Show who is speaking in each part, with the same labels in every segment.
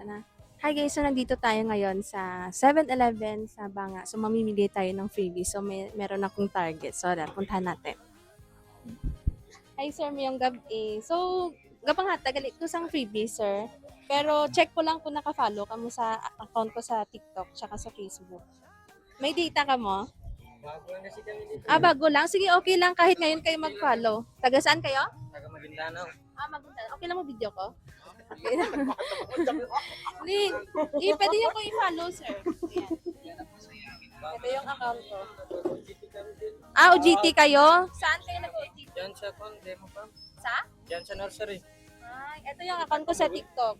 Speaker 1: na. Hi guys, so nandito tayo ngayon sa 7-Eleven sa Banga. So mamimigay tayo ng freebie. So meron akong target. So puntahan natin. Hi sir, mayong gabi. So, gapang hatagali ko sang freebie sir. Pero check ko lang kung naka-follow ka mo sa account ko sa TikTok tsaka sa Facebook. May data ka mo?
Speaker 2: Bago lang kasi kami dito.
Speaker 1: Bago lang. Sige, okay lang kahit ngayon kayo mag-follow. Taga saan kayo?
Speaker 2: Taga Maguindanao.
Speaker 1: Maguindanao. Okay lang mo video ko? Okay lang. Hindi, pwede nyo ko i-follow, sir. Ayan. Ito yung account ko. OGT kayo? Saan kayo nag-OGT?
Speaker 2: Diyan sa demo pa.
Speaker 1: Sa?
Speaker 2: Diyan sa nursery.
Speaker 1: Ay, ito yung account ko sa TikTok.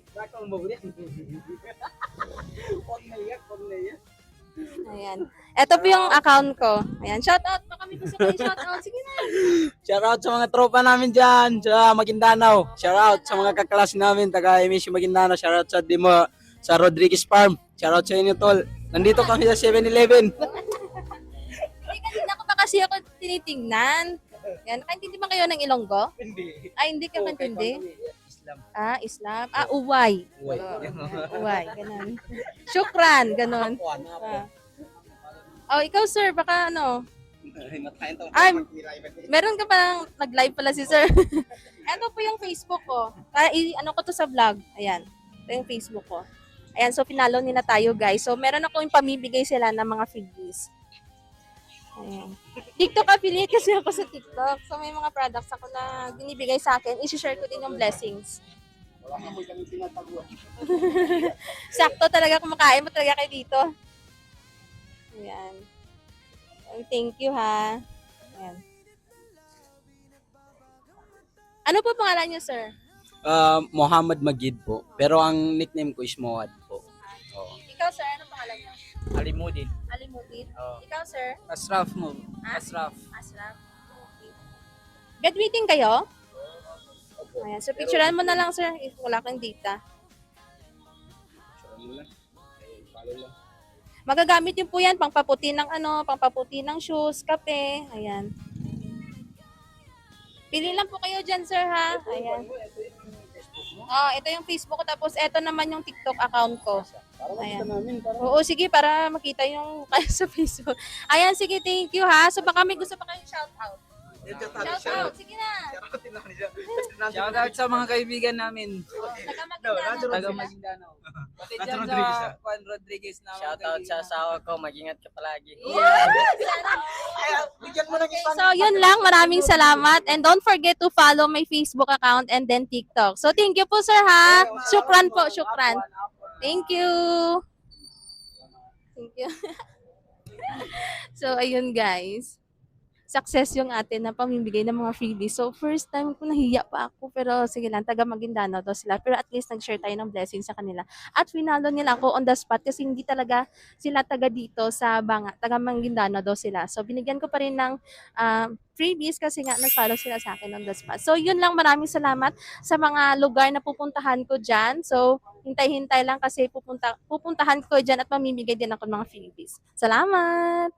Speaker 1: Ayan. Ito po yung account ko. Ayan, shoutout. Baka may gusto kayo shoutout. Sige na.
Speaker 2: Shoutout sa mga tropa namin dyan sa Maguindanao. Shoutout sa mga kaklase namin taga MSU Maguindanao. Shoutout sa Dimo, sa Rodriguez Farm. Shoutout sa inyo tol. Nandito kami sa 7-Eleven.
Speaker 1: Hindi, kanina ko pa kasi ako tinitingnan. Yan, nakaintindi ba kayo ng Ilonggo?
Speaker 2: Hindi.
Speaker 1: Ay, hindi ka kaintindi?
Speaker 2: Islam.
Speaker 1: Islam. Uway.
Speaker 2: Uway.
Speaker 1: Uway, ganun. Syukran, ganun. Ikaw sir, baka ano? Meron ka palang nag-live pala si sir. Ito po yung Facebook ko. Ano ko to sa vlog. Ayan. Ito yung Facebook ko. Ayan, so pinalo nila tayo guys. So meron akong pamibigay sila ng mga freebies. Ayan. TikTok affiliate kasi ako sa TikTok. So may mga products ako na binibigay sa akin. I-share ko din yung blessings.
Speaker 2: Wala ka mo kami tinataguan.
Speaker 1: Sakto talaga kumakain mo talaga kayo dito. Ayan. Thank you ha. Ayan. Ano po pangalan niyo, sir?
Speaker 2: Muhammad Magid po. Pero ang nickname ko is Moad po. Oo.
Speaker 1: Ikaw, sir, ano pangalan niyo?
Speaker 2: Alimudin.
Speaker 1: Alimutin.
Speaker 2: Oo.
Speaker 1: Ikaw, sir?
Speaker 2: Asraf mo. Asraf.
Speaker 1: Asraf. Okay. Graduating kayo? Ayan. So, picturean mo na lang, sir, if wala kang data. Magagamit yun po yan, pangpaputi ng pangpaputi ng shoes, kape. Ayan. Pili lang po kayo dyan, sir, ha? Ayan. Ito yung Facebook ko, tapos ito naman yung TikTok account ko. Ayan. Oo, sige, para makita yung kaya sa Facebook. Ayan, sige, thank you, ha? So, baka may gusto pa kayong shout out. Shout out, sige na.
Speaker 2: Shoutout sa mga kaibigan namin.
Speaker 1: Taga
Speaker 2: Maguindanao. Pati dyan sa Juan Rodriguez na shoutout sa asawa ko. Mag-ingat ka palagi.
Speaker 1: So, yun lang. Maraming salamat. And don't forget to follow my Facebook account and then TikTok. So, thank you po, sir, ha? Shukran po, shukran. Thank you. Thank you. So, ayun, guys. Success yung atin na pamimigay ng mga freebies. So, first time ko nahiya pa ako. Pero sige lang, taga Maguindanao daw sila. Pero at least nag-share tayo ng blessing sa kanila. At finalo nila ako on the spot kasi hindi talaga sila taga dito sa Banga. Taga Maguindanao daw sila. So, binigyan ko pa rin ng freebies kasi nga nag-follow sila sa akin on the spot. So, yun lang. Maraming salamat sa mga lugar na pupuntahan ko dyan. So, hintay-hintay lang kasi pupuntahan ko dyan at mamimigay din ako ng mga freebies. Salamat!